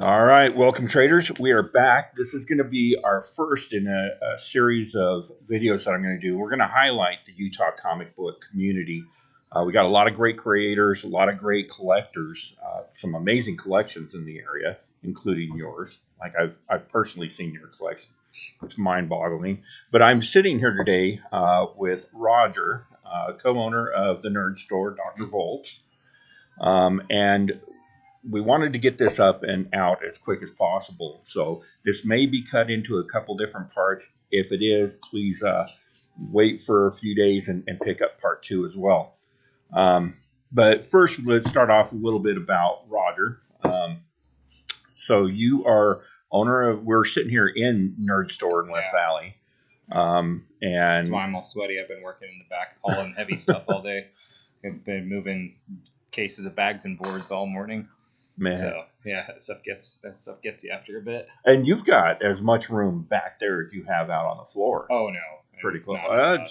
All right, welcome traders. We are back. This is going to be our first in a series of videos that I'm going to do. We're going to highlight the Utah comic book community. We got a lot of great creators, a lot of great collectors, some amazing collections in the area, including yours. Like I've personally seen your collection. It's mind-boggling. But I'm sitting here today with Roger, co-owner of the Nerd Store, Dr. Volt. And we wanted to get this up and out as quick as possible. So this may be cut into a couple different parts. If it is, please wait for a few days and pick up part 2 as well. But first, let's start off a little bit about Roger. So you are owner of, we're sitting here in Nerd Store in West Valley. And that's why I'm all sweaty. I've been working in the back hauling heavy stuff all day. I've been moving cases of bags and boards all morning. Man. So yeah, that stuff gets you after a bit. And you've got as much room back there as you have out on the floor. Oh no, pretty close.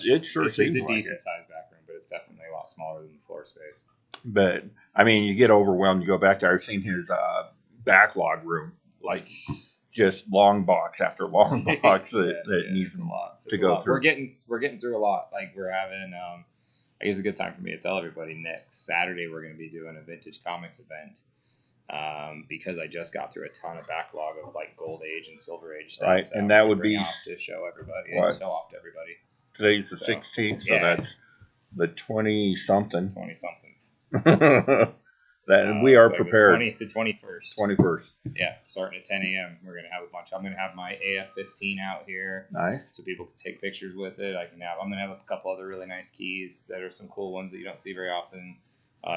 It sure seems it's a decent sized back room, but it's definitely a lot smaller than the floor space. But I mean, you get overwhelmed. You go back there. I've seen his backlog room, like just long box after long box that needs a lot to go through. We're getting through a lot. Like we're having. I guess a good time for me to tell everybody. Next Saturday, we're going to be doing a vintage comics event. Because I just got through a ton of backlog of like Gold Age and Silver Age stuff. Right, and that would be off to show everybody. Show off to everybody. Today's the 16th, so that's the 20-something. 20-something. That we are prepared. The 21st. 21st. Yeah, starting at 10 a.m. We're gonna have a bunch. I'm gonna have my AF-15 out here. Nice. So people can take pictures with it. I'm gonna have a couple other really nice keys that are some cool ones that you don't see very often.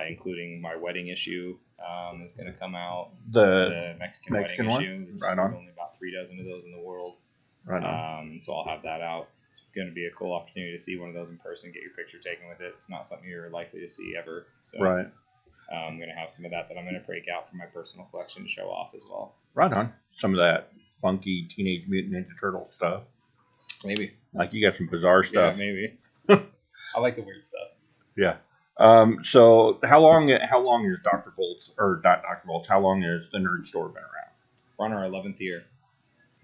Including my wedding issue is going to come out. The Mexican wedding one? Issue. There's only about 3 dozen of those in the world. Right on. So I'll have that out. It's going to be a cool opportunity to see one of those in person, get your picture taken with it. It's not something you're likely to see ever. So right. I'm going to have some of that I'm going to break out from my personal collection to show off as well. Right on. Some of that funky Teenage Mutant Ninja Turtle stuff. Maybe. Like you got some bizarre stuff. Yeah, maybe. I like the weird stuff. Yeah. So how long is Dr. Volt, or not Dr. Volt, how long has the Nerd Store been around? We're on our 11th year.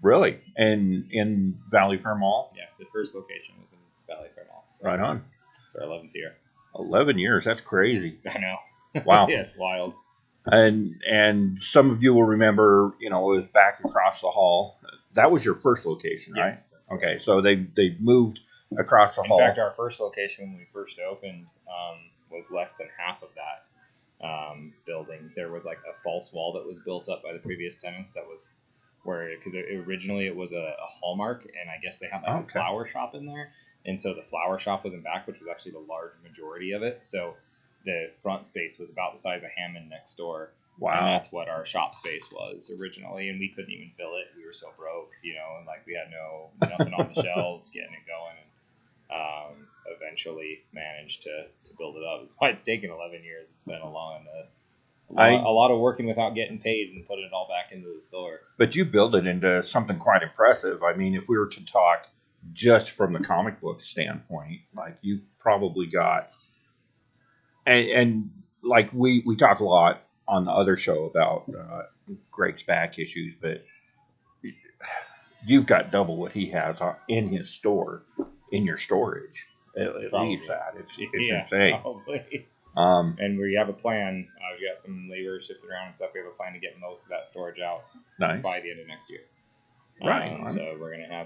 Really? And in Valley Fair Mall? Yeah, the first location was in Valley Fair Mall. So right on. It's our 11th year. 11 years, that's crazy. I know. Wow. Yeah, it's wild. And some of you will remember, it was back across the hall. That was your first location, right? Yes. That's correct. Okay, so they moved across the hall. In fact, our first location when we first opened was less than half of that building. There was like a false wall that was built up by the previous tenants that was because originally it was a Hallmark, and I guess they had a flower shop in there. And so the flower shop was in back, which was actually the large majority of it. So the front space was about the size of Hammond next door. Wow. And that's what our shop space was originally, and we couldn't even fill it. We were so broke, and like we had nothing on the shelves getting it going. And eventually managed to build it up. It's why it's taken 11 years. It's been a lot of working without getting paid and putting it all back into the store. But you built it into something quite impressive. I mean, if we were to talk just from the comic book standpoint, like you probably got, and like we talk a lot on the other show about Greg's back issues, but you've got double what he has in his store, in your storage. At least that. It's insane. Probably. And we have a plan. We got some labor shifted around and stuff. We have a plan to get most of that storage out by the end of next year. Right. So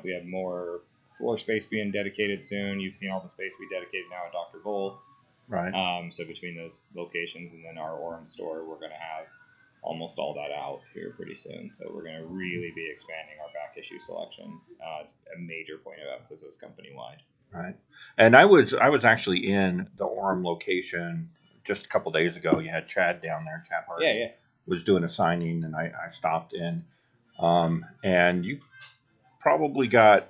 we have more floor space being dedicated soon. You've seen all the space we dedicated now at Dr. Volt's. Right. So between those locations and then our Orem store, we're going to have almost all that out here pretty soon. So we're going to really be expanding our back issue selection. It's a major point of emphasis company-wide. Right. And I was actually in the Orem location just a couple days ago. You had Chad down there. Chad Hardy was doing a signing, and I stopped in. And you probably got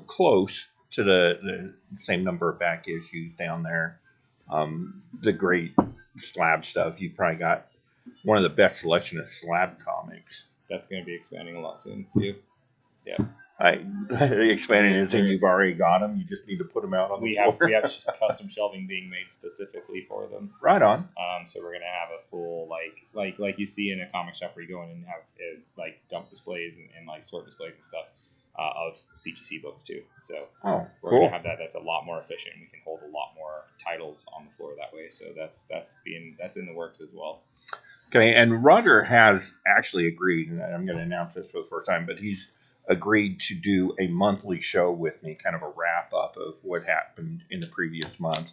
close to the same number of back issues down there. The great slab stuff. You probably got one of the best selection of slab comics. That's going to be expanding a lot soon too. Yeah. Expanding is saying you've already got them. You just need to put them out on the floor. We have custom shelving being made specifically for them. Right on. So we're gonna have a full like you see in a comic shop where you go in and have like dump displays and like sort displays and stuff of CGC books too. So we're cool. gonna have that. That's a lot more efficient. We can hold a lot more titles on the floor that way. So that's in the works as well. Okay, and Roger has actually agreed, and I'm going to announce this for the first time, but he's agreed to do a monthly show with me, kind of a wrap up of what happened in the previous month.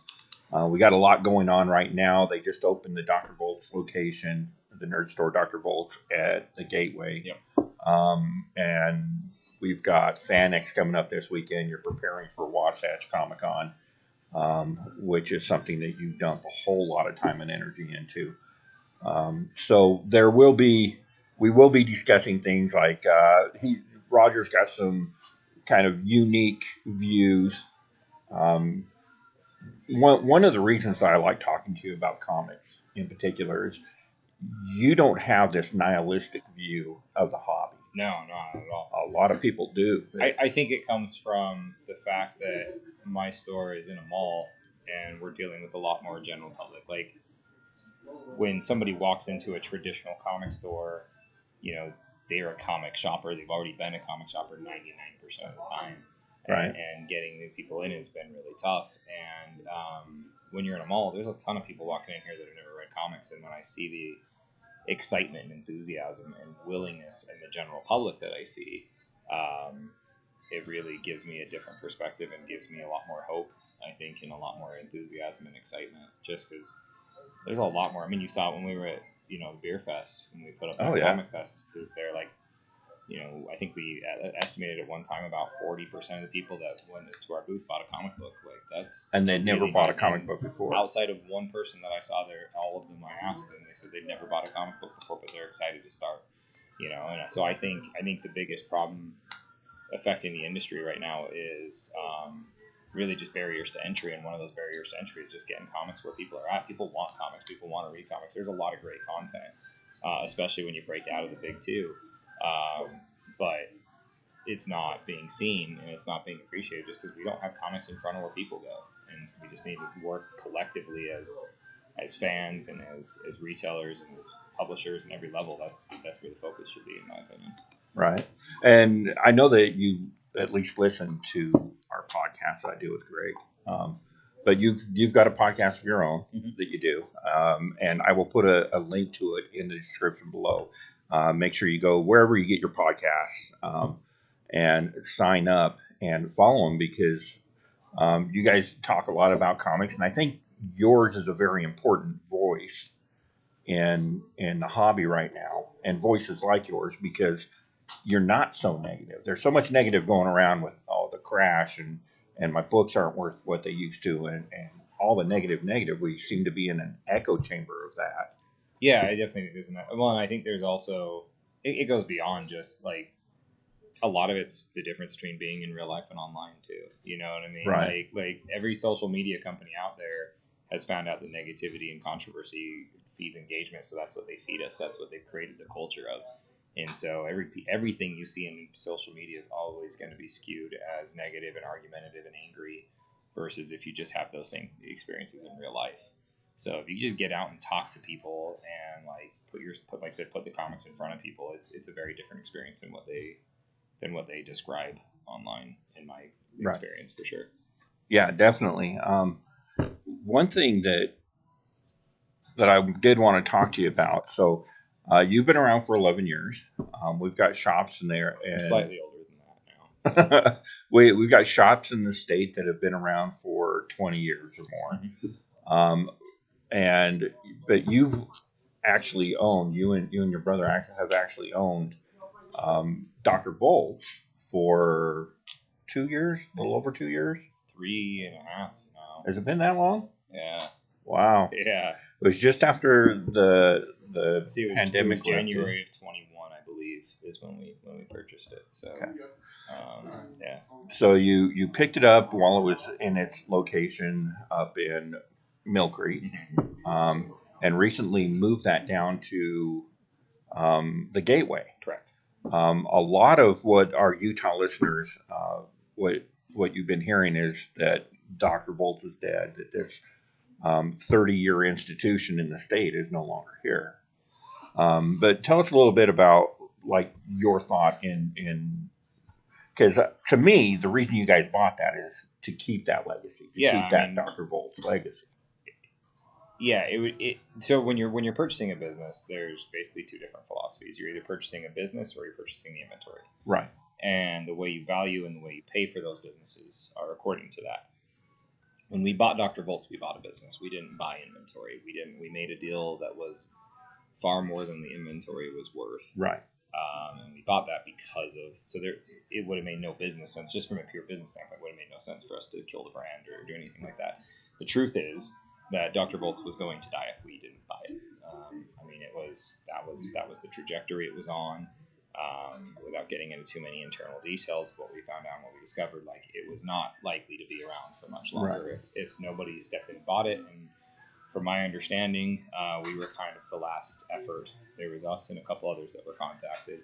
We got a lot going on right now. They just opened the Dr. Volt's location, the nerd store Dr. Volt's at the Gateway. Yep. And we've got FanX coming up this weekend. You're preparing for Wasatch Comic Con, which is something that you dump a whole lot of time and energy into. So we will be discussing things like Roger's got some kind of unique views. One of the reasons that I like talking to you about comics in particular is you don't have this nihilistic view of the hobby. No, not at all. A lot of people do. I think it comes from the fact that my store is in a mall and we're dealing with a lot more general public. Like when somebody walks into a traditional comic store, you know, they're a comic shopper. They've already been a comic shopper 99% of the time. Right. And getting new people in has been really tough. And when you're in a mall, there's a ton of people walking in here that have never read comics. And when I see the excitement and enthusiasm and willingness in the general public that I see, it really gives me a different perspective and gives me a lot more hope, I think, and a lot more enthusiasm and excitement, just because there's a lot more. I mean, you saw it when we were at, the Beer Fest, when we put up the Comic Fest booth there. Like, I think we estimated at one time about 40% of the people that went to our booth bought a comic book. Like, that's... And they'd never bought a comic book before. Outside of one person that I saw there, all of them I asked them, they said they'd never bought a comic book before, but they're excited to start. And so I think the biggest problem affecting the industry right now is really just barriers to entry, and one of those barriers to entry is just getting comics where people are at. People want comics. People want to read comics. There's a lot of great content, especially when you break out of the big two, but it's not being seen and it's not being appreciated just because we don't have comics in front of where people go, and we just need to work collectively as fans and as retailers and as publishers and every level. That's where the focus should be, in my opinion. Right. And I know that you at least listen to our podcast that I do with Greg. But you've got a podcast of your own that you do. And I will put a link to it in the description below. Make sure you go wherever you get your podcasts and sign up and follow them, because you guys talk a lot about comics. And I think yours is a very important voice in the hobby right now, and voices like yours, because you're not so negative. There's so much negative going around with the crash and my books aren't worth what they used to, and all the negative. We seem to be in an echo chamber of that. Yeah, I definitely think there's an... Well, and I think there's also... It goes beyond just, like... A lot of it's the difference between being in real life and online, too. You know what I mean? Right. Like every social media company out there has found out that negativity and controversy feeds engagement, so that's what they feed us. That's what they've created the culture of. And so everything you see in social media is always going to be skewed as negative and argumentative and angry, versus if you just have those same experiences in real life. So if you just get out and talk to people and like put the comics in front of people, it's a very different experience than what they describe online, in my experience, for sure. Yeah, definitely. One thing that I did want to talk to you about. So you've been around for 11 years. We've got shops in there. And I'm slightly older than that now. We've got shops in the state that have been around for 20 years or more. But you've actually owned, you and your brother have actually owned Dr. Volt's for 2 years, a little over 2 years. 3.5 now. Has it been that long? Yeah. Wow. Yeah. It was just after the pandemic. It was January of 21, I believe, is when we purchased it. So, okay. Yeah. So you picked it up while it was in its location up in Mill Creek, and recently moved that down to the Gateway. Correct. A lot of what our Utah listeners, what you've been hearing is that Dr. Bolts is dead, that this 30-year institution in the state is no longer here. But tell us a little bit about like your thought in because to me, the reason you guys bought that is to keep that legacy, to keep that Dr. Bolt's legacy. Yeah, so when you're purchasing a business, there's basically two different philosophies. You're either purchasing a business or you're purchasing the inventory. Right. And the way you value and the way you pay for those businesses are according to that. When we bought Dr. Bolt's, we bought a business. We didn't buy inventory. We made a deal that was far more than the inventory was worth. Right. And we bought that because of it would have made no business sense, just from a pure business standpoint. It would have made no sense for us to kill the brand or do anything like that. The truth is that Dr. Bolt's was going to die if we didn't buy it. That was the trajectory it was on. Without getting into too many internal details of what we found out and what we discovered, like it was not likely to be around for much longer. Right. If nobody stepped in and bought it. And from my understanding, we were kind of the last effort. There was us and a couple others that were contacted,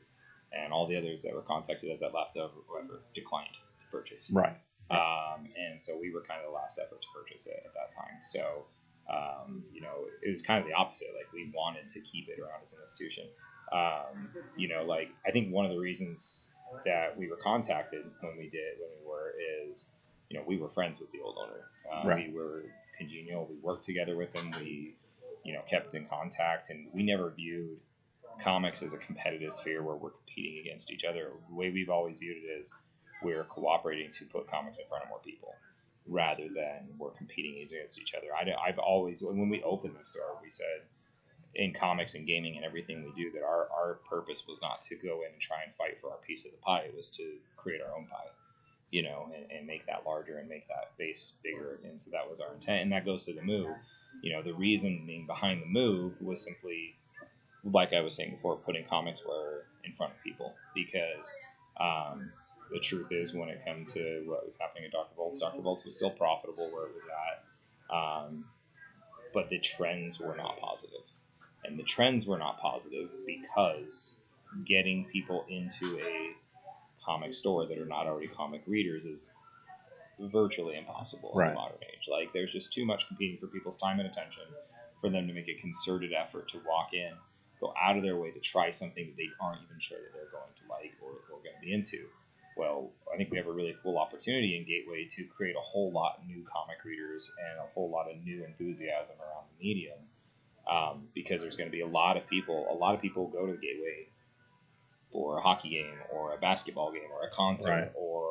and all the others that were contacted as that left over declined to purchase. Right. And so we were kind of the last effort to purchase it at that time. So, it was kind of the opposite. Like we wanted to keep it around as an institution. I think one of the reasons that we were contacted when we were is, we were friends with the old owner. Right. We were congenial. We worked together with him. We, kept in contact, and we never viewed comics as a competitive sphere where we're competing against each other. The way we've always viewed it is we're cooperating to put comics in front of more people rather than we're competing against each other. I've always, when we opened the store, we said in comics and gaming and everything we do that our purpose was not to go in and try and fight for our piece of the pie. It was to create our own pie, and make that larger and make that base bigger. And so that was our intent. And that goes to the move. The reasoning behind the move was simply, like I was saying before, putting comics in front of people. Because the truth is, when it came to what was happening at Dr. Bolt's was still profitable where it was at. But the trends were not positive. And the trends were not positive because getting people into a comic store that are not already comic readers is virtually impossible in the modern age. Like, there's just too much competing for people's time and attention for them to make a concerted effort to walk in, go out of their way to try something that they aren't even sure that they're going to like or going to be into. Well, I think we have a really cool opportunity in Gateway to create a whole lot of new comic readers and a whole lot of new enthusiasm around the medium. Because there's going to be a lot of people go to the Gateway for a hockey game or a basketball game or a concert or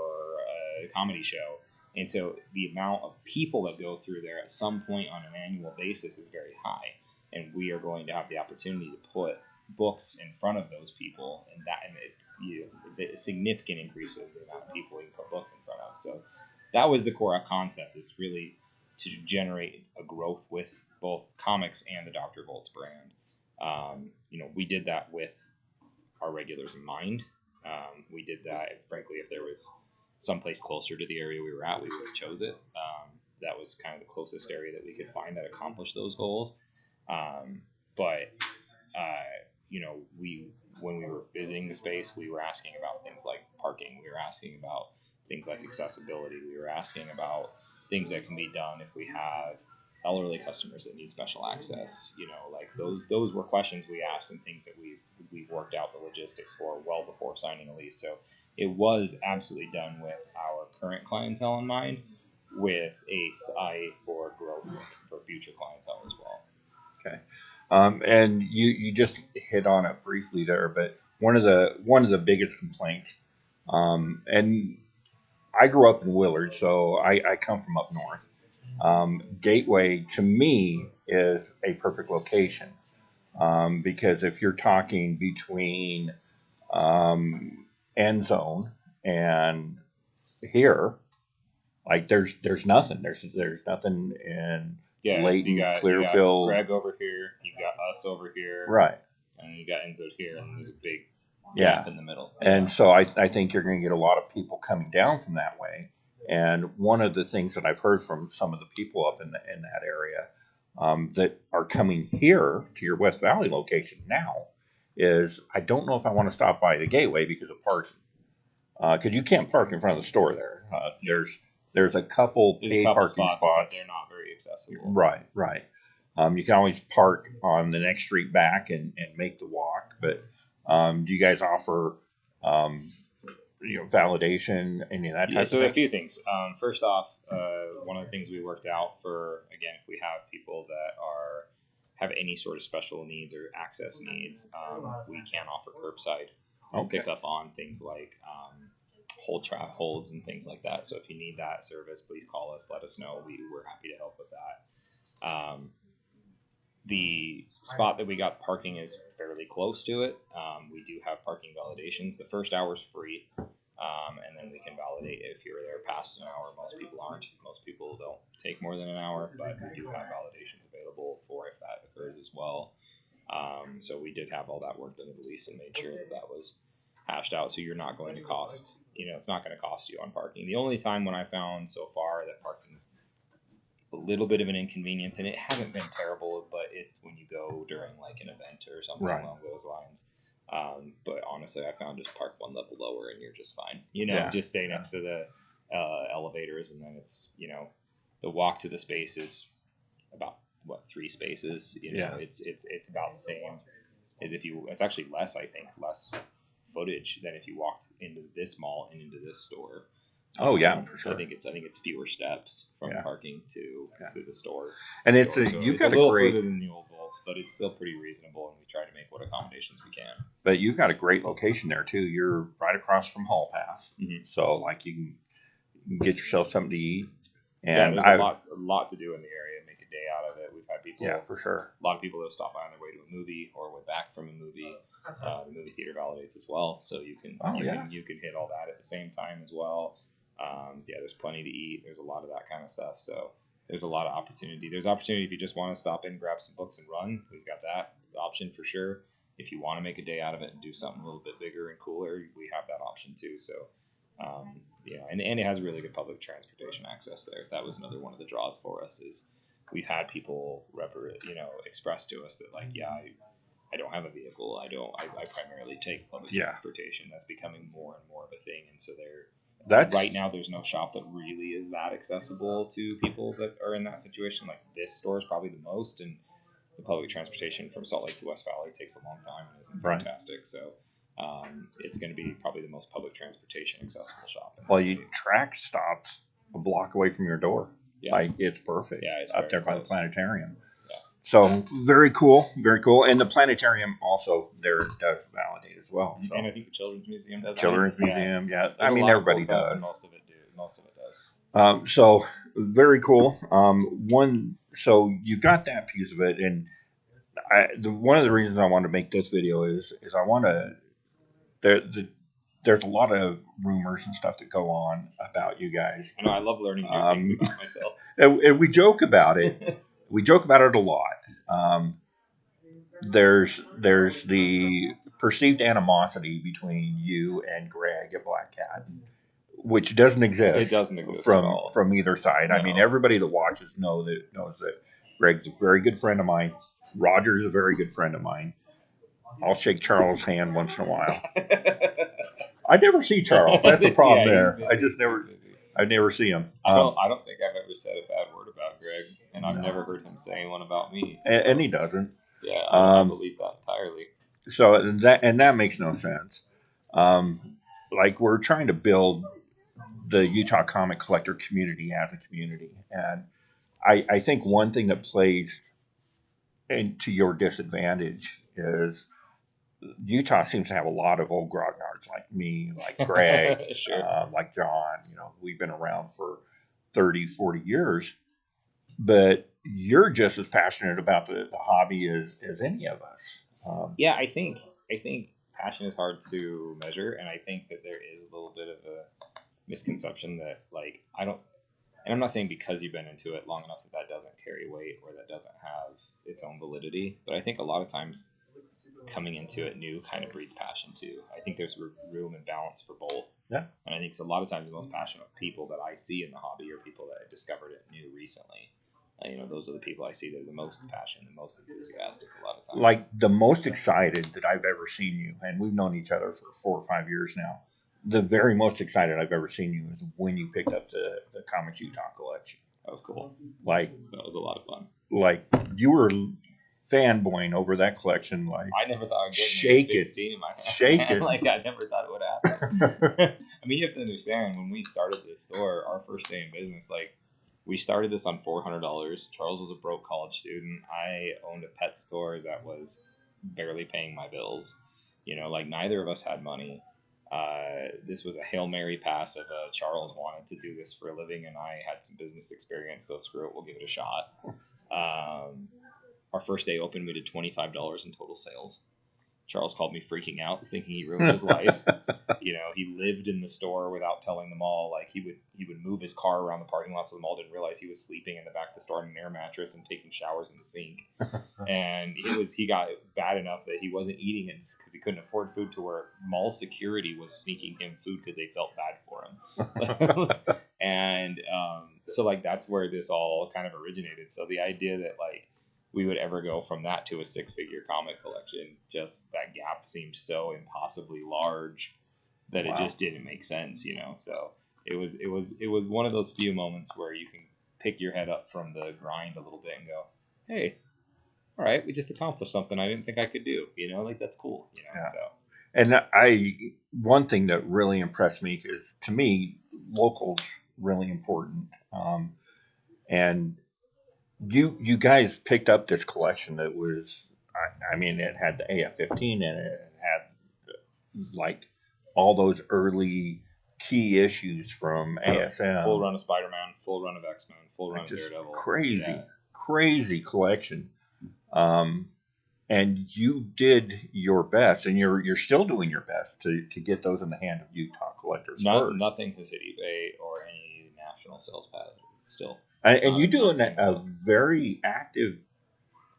a comedy show. And so the amount of people that go through there at some point on an annual basis is very high. And we are going to have the opportunity to put books in front of those people, and the significant increase of the amount of people we can put books in front of. So that was the core concept, is really to generate a growth with both comics and the Dr. Bolt's brand. We did that with our regulars in mind. We did that, frankly, if there was someplace closer to the area we were at, we would have chose it. That was kind of the closest area that we could find that accomplished those goals. When we were visiting the space, we were asking about things like parking. We were asking about things like accessibility. We were asking about things that can be done if we have elderly customers that need special access. Those were questions we asked and things that we've worked out the logistics for well before signing a lease. So it was absolutely done with our current clientele in mind, with a eye for growth for future clientele as well. Okay. And you just hit on it briefly there, but one of the biggest complaints, and I grew up in Willard, so I come from up north. Gateway to me is a perfect location, because if you're talking between end zone and here, like there's nothing. There's nothing in Layton, so you got Clearfield. Greg over here, you got us over here, right? And you got Enzo here, and there's a big gap in the middle. And so I think you're going to get a lot of people coming down from that way. And one of the things that I've heard from some of the people up in that area that are coming here to your West Valley location now is I don't know if I want to stop by the gateway because of parking. Because you can't park in front of the store there. There's a couple There's a paid couple parking spots, but they're not very accessible. Right, right. You can always park on the next street back and make the walk. But do you guys offer, validation, any of that type So of a thing? few things. First off, one of the things we worked out for, again, if we have people that have any sort of special needs or access needs, we can offer curbside pick up on things like holds and things like that. So if you need that service, please call us. Let us know. We're happy to help with that. The spot that we got parking is fairly close to it. We do have parking validations. The first hour is free. And then we can validate if you're there past an hour. Most people aren't. Most people don't take more than an hour, but we do have validations available for if that occurs as well. So we did have all that worked into the lease and made sure that that was hashed out. So you're not going to cost, it's not going to cost you on parking. The only time when I found so far that parking is a little bit of an inconvenience, and it hasn't been terrible, but it's when you go during like an event or something along those lines. But honestly, I found just park one level lower and you're just fine. Just stay next to the elevators, and then it's the walk to the space is about 3 spaces. It's about the same as if you. It's actually less, I think, less footage than if you walked into this mall and into this store. Oh yeah, for sure. I think it's fewer steps from parking to the store. And it's you've got a little further than the old vaults, but it's still pretty reasonable, and we try to make what accommodations we can. But you've got a great location there too. You're right across from Hall Pass, so like you can get yourself something to eat. And there's a lot to do in the area. Make a day out of it. We've had people. Yeah, for sure. A lot of people that have stopped by on their way to a movie or went back from a movie. The movie theater validates as well, so you can hit all that at the same time as well. There's plenty to eat. There's a lot of that kind of stuff. So there's a lot of opportunity. There's opportunity if you just want to stop in, grab some books and run. We've got that option for sure. If you want to make a day out of it and do something a little bit bigger and cooler, we have that option too. So, and it has really good public transportation access there. That was another one of the draws for us is we've had people express to us that I don't have a vehicle. I primarily take public transportation. That's becoming more and more of a thing. And so right now, there's no shop that really is that accessible to people that are in that situation. Like this store is probably the most, and the public transportation from Salt Lake to West Valley takes a long time and isn't fantastic. So it's going to be probably the most public transportation accessible shop. You track stops a block away from your door. Yeah. It's perfect. Yeah, it's up there by the planetarium. Yeah. So very cool, very cool. And the planetarium also there does validate as well. So. And I think the Children's Museum does. Museum, yeah. I mean, everybody cool does. And most of it does. So very cool. So you've got that piece of it, and one of the reasons I wanted to make this video is I want to. There's a lot of rumors and stuff that go on about you guys. I know. I love learning new things about myself. And we joke about it. We joke about it a lot. There's the perceived animosity between you and Greg at Black Cat, which doesn't exist. It doesn't exist from either side. No. I mean, everybody that watches knows that Greg's a very good friend of mine. Roger's a very good friend of mine. I'll shake Charles' hand once in a while. I never see Charles. That's the problem there. I just never. I never see him. I don't think I've ever said a bad word about Greg, and I've never heard him say one about me. So. And he doesn't. Yeah, I believe that entirely. So that makes no sense. We're trying to build the Utah comic collector community as a community, and I think one thing that plays into your disadvantage is Utah seems to have a lot of old grognards like me, like Greg, sure. Like John. We've been around for 30, 40 years, but you're just as passionate about the hobby as any of us. I think passion is hard to measure, and I think that there is a little bit of a misconception that and I'm not saying because you've been into it long enough that doesn't carry weight or that doesn't have its own validity, but I think a lot of times coming into it new kind of breeds passion too. I think there's room and balance for both. Yeah. And I think a lot of times the most passionate people that I see in the hobby are people that have discovered it new recently. those are the people I see that are the most passionate, the most enthusiastic a lot of times. Like the most excited that I've ever seen you, and we've known each other for 4 or 5 years now. The very most excited I've ever seen you is when you picked up the Comics Utah collection. That was cool. Like that was a lot of fun. Like you were fanboying over that collection. Like I never thought I'd get shake 15 in my hand. Shake it. Like I never thought it would happen. I mean, you have to understand, when we started this store, our first day in business, like we started this on $400. Charles was a broke college student. I owned a pet store that was barely paying my bills. Like neither of us had money. This was a Hail Mary pass of Charles wanted to do this for a living, and I had some business experience, so screw it, we'll give it a shot. Our first day open, we did $25 in total sales. Charles called me freaking out, thinking he ruined his life. He lived in the store without telling them all. Like he would move his car around the parking lot so the mall didn't realize he was sleeping in the back of the store on an air mattress and taking showers in the sink. And he got bad enough that he wasn't eating it because he couldn't afford food, to where mall security was sneaking him food because they felt bad for him. And so like that's where this all kind of originated. So the idea that like we would ever go from that to a 6-figure comic collection, just that gap seemed so impossibly large that it just didn't make sense, So it was one of those few moments where you can pick your head up from the grind a little bit and go, hey, all right, we just accomplished something I didn't think I could do, like that's cool, Yeah. So. And one thing that really impressed me is, to me, local's really important. And you guys picked up this collection that was, I mean, it had the AF-15 in it. It had like all those early key issues from ASM. Full run of Spider-Man, full run of X-Men, full run of Daredevil. Crazy collection. And you did your best, and you're still doing your best to get those in the hand of Utah collectors. Nothing has hit eBay or any national sales pad still. And you're doing a very active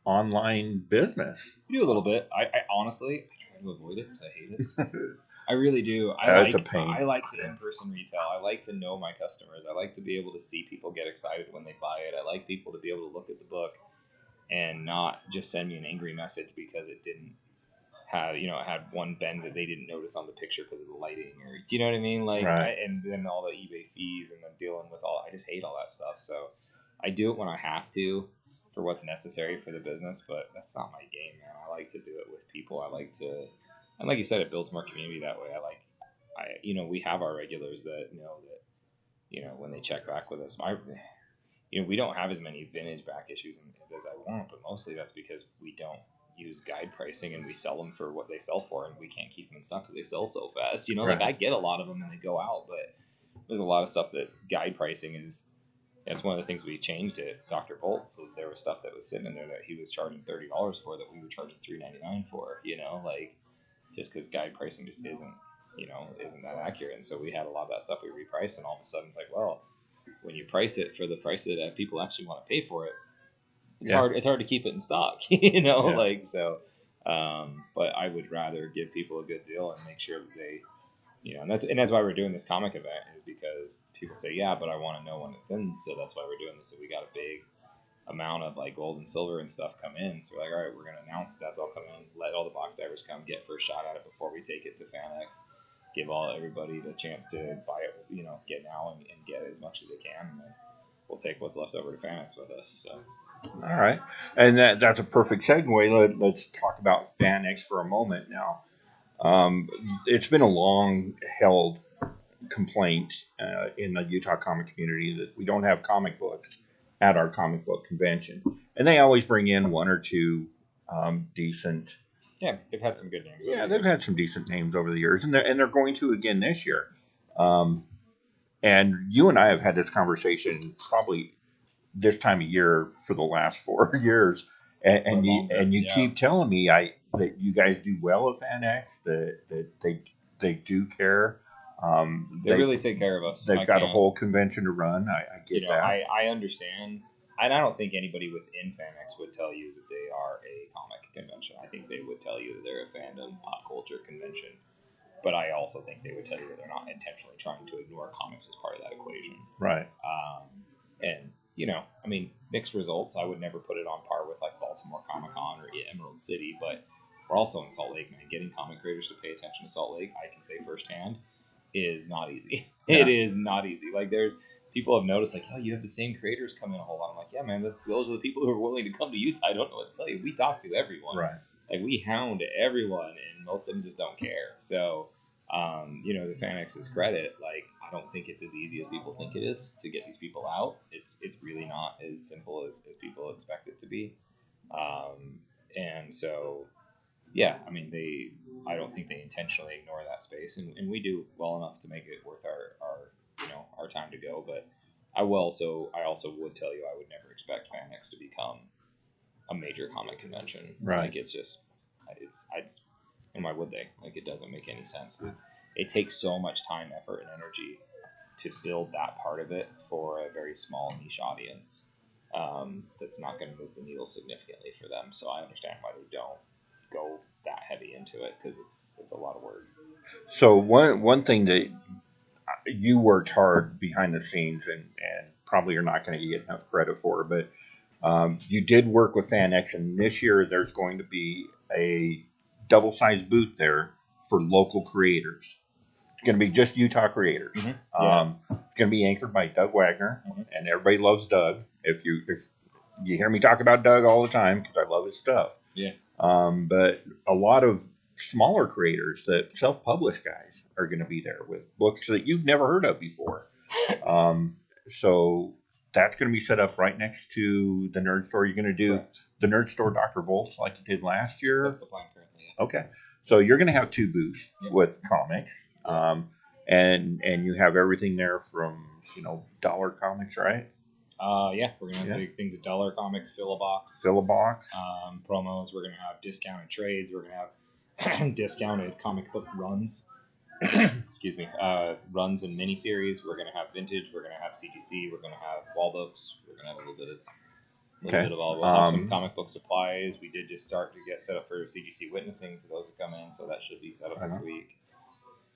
online business. We do a little bit. I honestly, I try to avoid it because I hate it. I really do. It's a pain. I like the in-person retail. I like to know my customers. I like to be able to see people get excited when they buy it. I like people to be able to look at the book and not just send me an angry message because it didn't have, it had one bend that they didn't notice on the picture because of the lighting, or do you know what I mean? Like, right. And then all the eBay fees and then dealing with I just hate all that stuff. So I do it when I have to for what's necessary for the business, but that's not my game, man. I like to do it with people. I like to, and like you said, it builds more community that way. We have our regulars that know that, when they check back with us, we don't have as many vintage back issues as I want, but mostly that's because we don't use guide pricing and we sell them for what they sell for, and we can't keep them in stock because they sell so fast. Right. Like I get a lot of them and they go out, but there's a lot of stuff that guide pricing is. That's one of the things we changed at Dr. Bolt's, is there was stuff that was sitting in there that he was charging $30 for that we were charging $3.99 for, like just because guide pricing just isn't that accurate. And so we had a lot of that stuff we repriced, and all of a sudden it's like, well, when you price it for the price that people actually want to pay for it, it's hard to keep it in stock, like so. But I would rather give people a good deal and make sure that they, and that's why we're doing this comic event, is because people say, yeah, but I want to know when it's in, so that's why we're doing this. So we got a big amount of like gold and silver and stuff come in, so we're like, all right, we're gonna announce that's all coming in, let all the box divers come get first shot at it before we take it to FanX, give everybody the chance to buy it, get now and get as much as they can, and then we'll take what's left over to FanX with us. So all right, and that's a perfect segue. Let's talk about FanX for a moment now. It's been a long-held complaint in the Utah comic community that we don't have comic books at our comic book convention, and they always bring in one or two decent. Yeah, they've had some good names. Yeah, they've had some decent names over the years, and they're going to again this year. And you and I have had this conversation probably this time of year for the last 4 years, and you keep telling me that you guys do well at FanX, that they do care. They really take care of us. They've got a whole convention to run. I get that. I understand. And I don't think anybody within FanX would tell you that they are a comic convention. I think they would tell you that they're a fandom pop culture convention. But I also think they would tell you that they're not intentionally trying to ignore comics as part of that equation. Right. And I mean, mixed results. I would never put it on par with like Baltimore Comic Con or Emerald City, but we're also in Salt Lake, man. Getting comic creators to pay attention to Salt Lake, I can say firsthand, is not easy. Yeah. It is not easy. Like, there's people have noticed, like, oh, you have the same creators come in a whole lot. I'm like, yeah, man, those are the people who are willing to come to Utah. I don't know what to tell you. We talk to everyone. Right. Like, we hound everyone, and most of them just don't care. So, the FanX's credit, like, I don't think it's as easy as people think it is to get these people out. It's really not as simple as people expect it to be. And so, yeah, I mean, I don't think they intentionally ignore that space, and we do well enough to make it worth our time to go. But I also would tell you, I would never expect FanX to become a major comic convention. Right. Like, and why would they? Like, it doesn't make any sense. It takes so much time, effort, and energy to build that part of it for a very small niche audience. That's not going to move the needle significantly for them. So I understand why they don't go that heavy into it, because it's a lot of work. So one thing that you worked hard behind the scenes, and probably you're not going to get enough credit for, but you did work with FanX, and this year there's going to be a double-sized booth there for local creators. It's going to be just Utah creators. Mm-hmm. Yeah. It's going to be anchored by Doug Wagner, Mm-hmm. and everybody loves Doug. If you hear me talk about Doug all the time, because I love his stuff. Yeah. But a lot of smaller creators, that self-published guys, are going to be there with books that you've never heard of before. So that's going to be set up right next to the Nerd Store. You're going to do Correct. The Nerd Store Dr. Volts like you did last year. That's the plan currently. Yeah. Okay. So you're going to have two booths Yep. with comics. And you have everything there from, dollar comics, right? Yeah, we're gonna have big things at Dollar Comics, Fill a Box, promos. We're gonna have discounted trades. We're gonna have discounted comic book runs. Excuse me, runs and miniseries. We're gonna have vintage. We're gonna have CGC. We're gonna have wall books. We're gonna have a little bit of all. We'll have some comic book supplies. We did just start to get set up for CGC witnessing for those who come in, so that should be set up this week.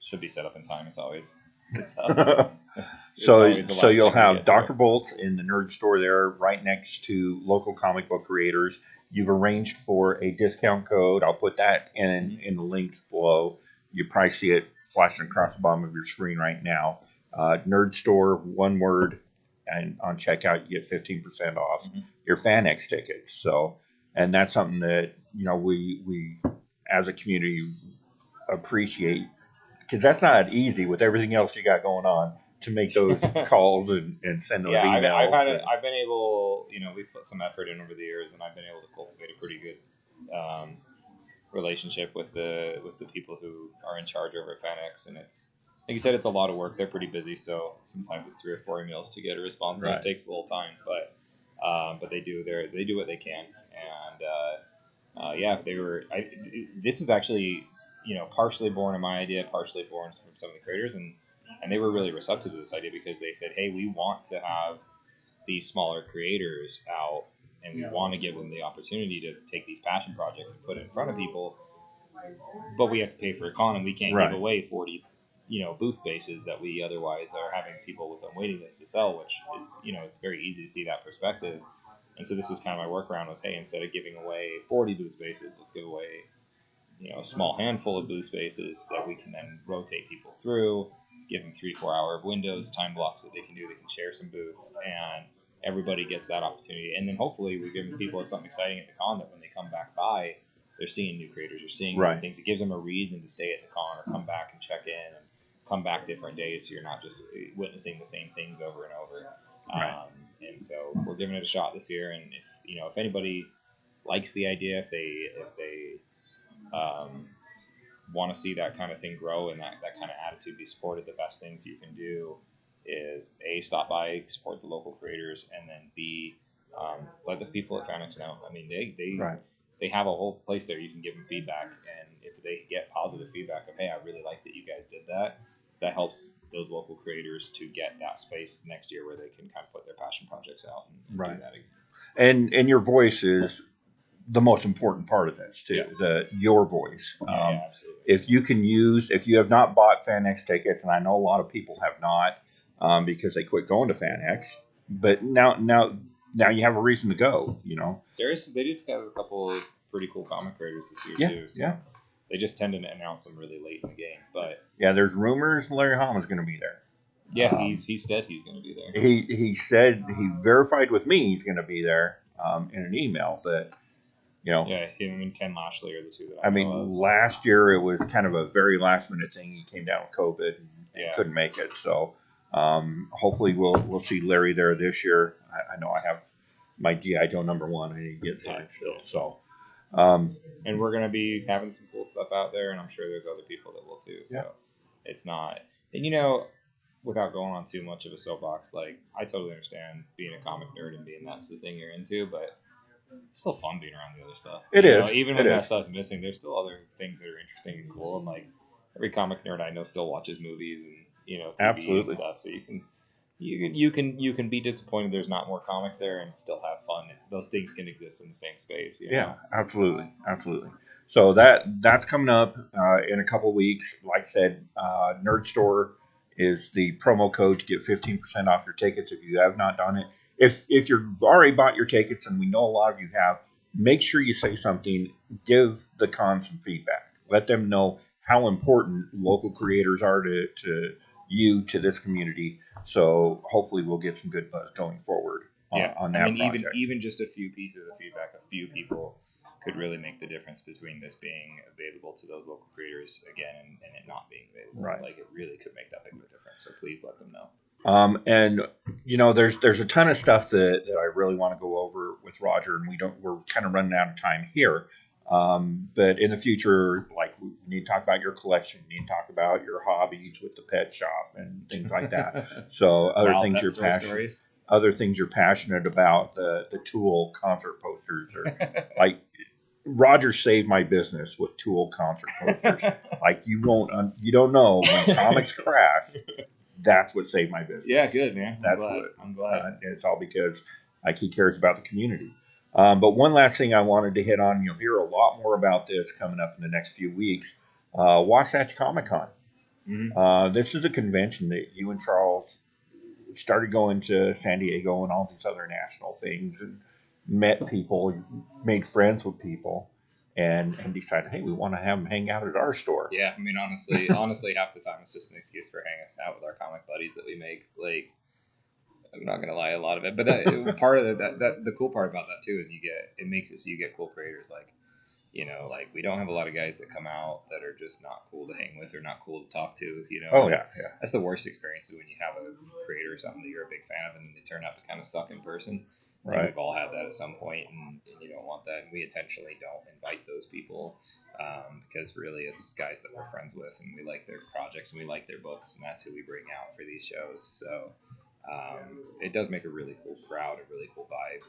Should be set up in time. It's always. So you'll have Dr. Bolts in the Nerd Store there, right next to local comic book creators. You've arranged for a discount code. I'll put that in the links below. You probably see it flashing across the bottom of your screen right now. Nerd Store, one word, and on checkout you get 15% off your FanX tickets. So, and that's something that we as a community appreciate. Because that's not easy with everything else you got going on to make those calls and send those emails. I've been able, we've put some effort in over the years, and I've been able to cultivate a pretty good relationship with the people who are in charge over at FanX. And it's, like you said, it's a lot of work. They're pretty busy, so sometimes it's 3 or 4 emails to get a response, and it takes a little time. But they do what they can, and if they were, this was actually. Partially born of my idea, partially born from some of the creators, and they were really receptive to this idea, because they said, hey, we want to have these smaller creators out, and we want to give them the opportunity to take these passion projects and put it in front of people, but we have to pay for a con, and we can't give away 40 booth spaces that we otherwise are having people with on waiting list to sell, which is it's very easy to see that perspective. And so this was kind of my workaround, was, hey, instead of giving away 40 booth spaces, let's give away a small handful of booth spaces that we can then rotate people through, give them 3-4 hour windows, time blocks that they can share some booths, and everybody gets that opportunity. And then hopefully we give people something exciting at the con, that when they come back by, they're seeing new creators, they're seeing new things. It gives them a reason to stay at the con or come back and check in and come back different days, so you're not just witnessing the same things over and over. And so we're giving it a shot this year, and if anybody likes the idea, if they want to see that kind of thing grow and that kind of attitude be supported, the best things you can do is A, stop by, support the local creators, and then B, let the people at FanX know. I mean, they have a whole place there. You can give them feedback, and if they get positive feedback of, hey, I really like that you guys did that helps those local creators to get that space next year where they can kind of put their passion projects out and do that again. And your voice is the most important part of this too. Your voice. Absolutely. If you have not bought FanX tickets, and I know a lot of people have not, because they quit going to FanX, but now you have a reason to go. You know. They did have a couple of pretty cool comic creators this year Yeah, too. So yeah, they just tend to announce them really late in the game. But yeah. There's rumors Larry Hama's going to be there. yeah, he said he's going to be there. He said he verified with me he's going to be there in an email, but you know. Yeah, him and Ken Lashley are the two that I I mean, know of. last year it was kind of a very last minute thing. He came down with COVID and Yeah. couldn't make it. So hopefully we'll see Larry there this year. I know I have my GI Joe #1. I need to get signed still. So And we're going to be having some cool stuff out there, and I'm sure there's other people that will too. So Yeah. it's not, and without going on too much of a soapbox, like I totally understand being a comic nerd and being that's the thing you're into, but it's still fun being around the other stuff. It is. Even It when that is. stuff's missing, there's still other things that are interesting and cool. And like every comic nerd I know still watches movies and TV Absolutely. and stuff. So you can be disappointed there's not more comics there and still have fun. Those things can exist in the same space. Yeah, absolutely, absolutely. So that's coming up in a couple weeks. Like I said, Nerd Store is the promo code to get 15% off your tickets if you have not done it. If you've already bought your tickets, and we know a lot of you have, make sure you say something. Give the con some feedback. Let them know how important local creators are to you, to this community. So hopefully we'll get some good buzz going forward on that project. Even just a few pieces of feedback, a few people could really make the difference between this being available to those local creators again and it not being available. Right. Like it really could make that big of a difference. So please let them know. And there's a ton of stuff that I really want to go over with Roger, and we're kind of running out of time here. But in the future, like we need to talk about your collection, we need to talk about your hobbies with the pet shop and things like that. So other things you're passionate about, the Tool concert posters, or like Roger saved my business with Tool concert posters. Like you don't know when comics crash. That's what saved my business. Yeah, good, man. I'm glad. It's all because he cares about the community. But one last thing I wanted to hit on, you'll hear a lot more about this coming up in the next few weeks. Wasatch Comic Con. Mm-hmm. This is a convention that you and Charles started going to San Diego and all these other national things and met people, made friends with people, and decided, hey, we want to have them hang out at our store. Yeah, I mean, honestly, half the time it's just an excuse for hanging out with our comic buddies that we make. Like, I'm not gonna lie, a lot of it, but part of the cool part about that too is it makes it so you get cool creators like. Like we don't have a lot of guys that come out that are just not cool to hang with or not cool to talk to. Oh yeah. That's the worst experience when you have a creator or something that you're a big fan of and they turn out to kind of suck in person. Right. We've all had that at some point, and you don't want that. And we intentionally don't invite those people because really it's guys that we're friends with and we like their projects and we like their books, and that's who we bring out for these shows. So. It does make a really cool crowd, a really cool vibe.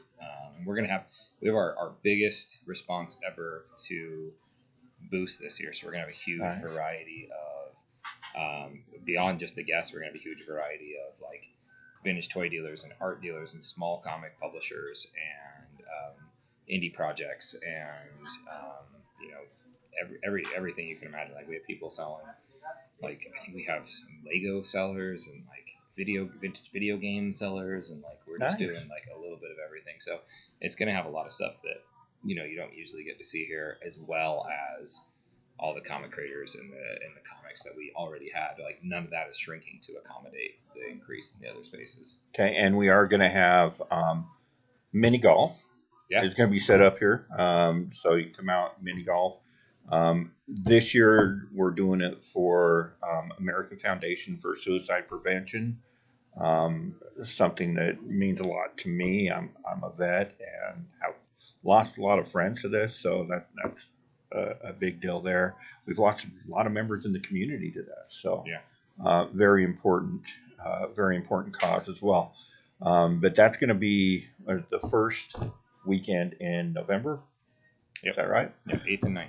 We have our biggest response ever to Boost this year. So we're going to have a huge variety of, beyond just the guests, we're going to have a huge variety of like vintage toy dealers and art dealers and small comic publishers and indie projects and, everything you can imagine. Like we have people selling, like I think we have some Lego sellers and like vintage video game sellers, and like we're just doing like a little bit of everything. So it's going to have a lot of stuff that you don't usually get to see here, as well as all the comic creators and the comics that we already had. Like none of that is shrinking to accommodate the increase in the other spaces. Okay, and we are going to have mini golf. Yeah, it's going to be set up here, so you come out mini golf. This year we're doing it for American Foundation for Suicide Prevention. Something that means a lot to me. I'm a vet and have lost a lot of friends to this, so that's a big deal there. We've lost a lot of members in the community to this, so yeah, very important cause as well. But that's going to be the first weekend in November. Yep. Is that right? Yeah, 8th and 9th.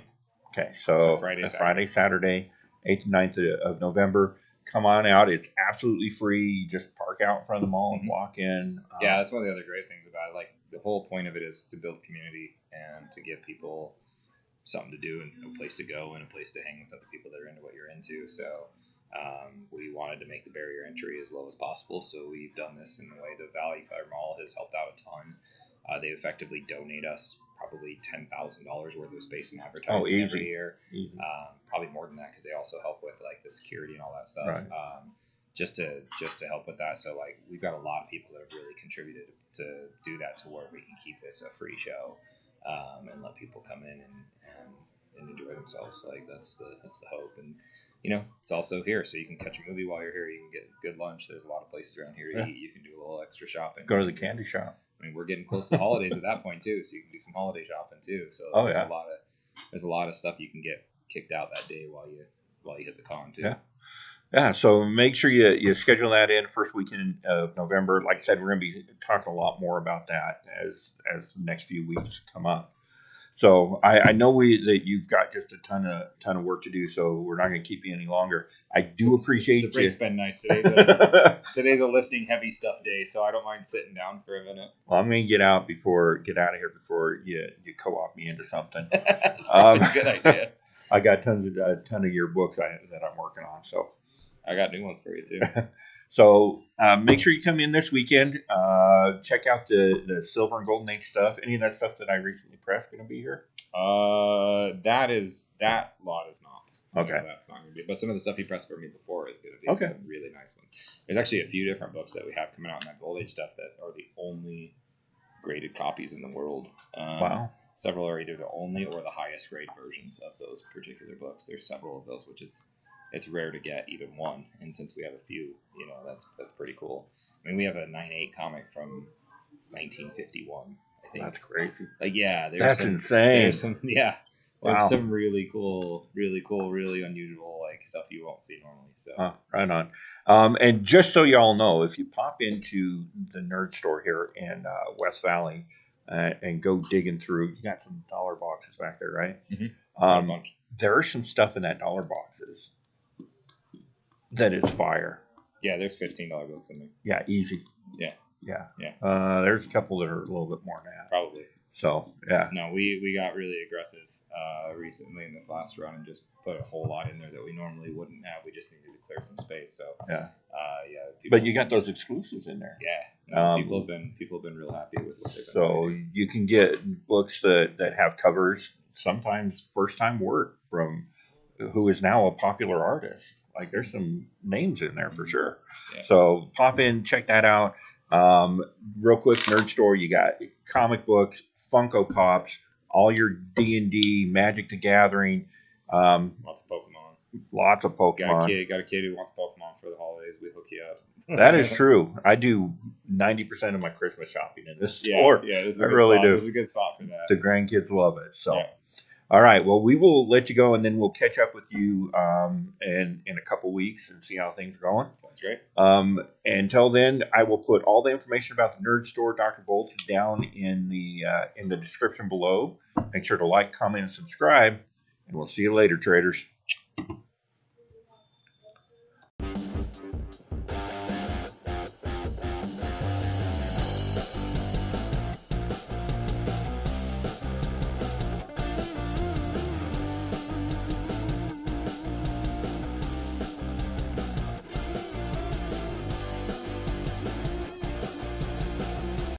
Okay, so Friday, Saturday, 8th and 9th of November. Come on out. It's absolutely free. You just park out in front of the mall and walk in. Yeah, that's one of the other great things about it. Like the whole point of it is to build community and to give people something to do and a place to go and a place to hang with other people that are into what you're into. So We wanted to make the barrier entry as low as possible, so we've done this in a way. The Valley Fire Mall has helped out a ton. They effectively donate us probably $10,000 worth of space and advertising every year. Probably more than that, because they also help with like the security and all that stuff. Right. Just to help with that. So like we've got a lot of people that have really contributed to do that, to where we can keep this a free show, and let people come in and enjoy themselves. Like that's the hope. And it's also here, so you can catch a movie while you're here. You can get good lunch. There's a lot of places around here to eat. You can do a little extra shopping. Go to the candy shop. I mean, we're getting close to the holidays at that point too, so you can do some holiday shopping too. So there's a lot of stuff you can get kicked out that day while you hit the con too. Yeah, so make sure you schedule that in first weekend of November. Like I said, we're going to be talking a lot more about that as the next few weeks come up. So I know that you've got just a ton of work to do, so we're not going to keep you any longer. I do appreciate the break's been nice. Today's a lifting heavy stuff day, so I don't mind sitting down for a minute. Well, I'm going to get out of here before you co-op me into something. That's probably a good idea. I got a ton of your books that I'm working on, so I got new ones for you too. So make sure you come in this weekend. Check out the Silver and Golden Age stuff. Any of that stuff that I recently pressed going to be here? That lot is not. Okay. That's not going to be. But some of the stuff he pressed for me before is going to be okay. Some really nice ones. There's actually a few different books that we have coming out in that Gold Age stuff that are the only graded copies in the world. Wow. Several are either the only or the highest grade versions of those particular books. There's several of those, which it's rare to get even one, and since we have a few, that's pretty cool. I mean, we have a 9/8 comic from 1951. I think that's crazy. Like, yeah, that's insane. There's some, there's some really cool, really unusual like stuff you won't see normally. So right on. And just so y'all know, if you pop into the nerd store here in West Valley and go digging through, you got some dollar boxes back there, right? Mm-hmm. There's some stuff in that dollar boxes that is fire. Yeah, there's $15 books in there. Yeah, easy. Yeah. There's a couple that are a little bit more than that. Probably. So, yeah. No, we got really aggressive recently in this last run and just put a whole lot in there that we normally wouldn't have. We just needed to clear some space. So, But you got those exclusives in there. Yeah. No, people have been real happy with what they've been finding. You can get books that have covers, sometimes first-time work from who is now a popular artist. Like, there's some names in there for sure. Yeah. So pop in, check that out. Real quick, nerd store. You got comic books, Funko Pops, all your D&D, Magic the Gathering. Lots of Pokemon. Lots of Pokemon. Got a kid who wants Pokemon for the holidays. We hook you up. That is true. I do 90% of my Christmas shopping in this store. Yeah, this is I really do. This is a good spot for that. The grandkids love it. So. Yeah. All right. Well, we will let you go, and then we'll catch up with you in a couple weeks and see how things are going. Sounds great. Until then, I will put all the information about the Nerd Store, Dr. Volts, down in the description below. Make sure to like, comment, and subscribe, and we'll see you later, traders.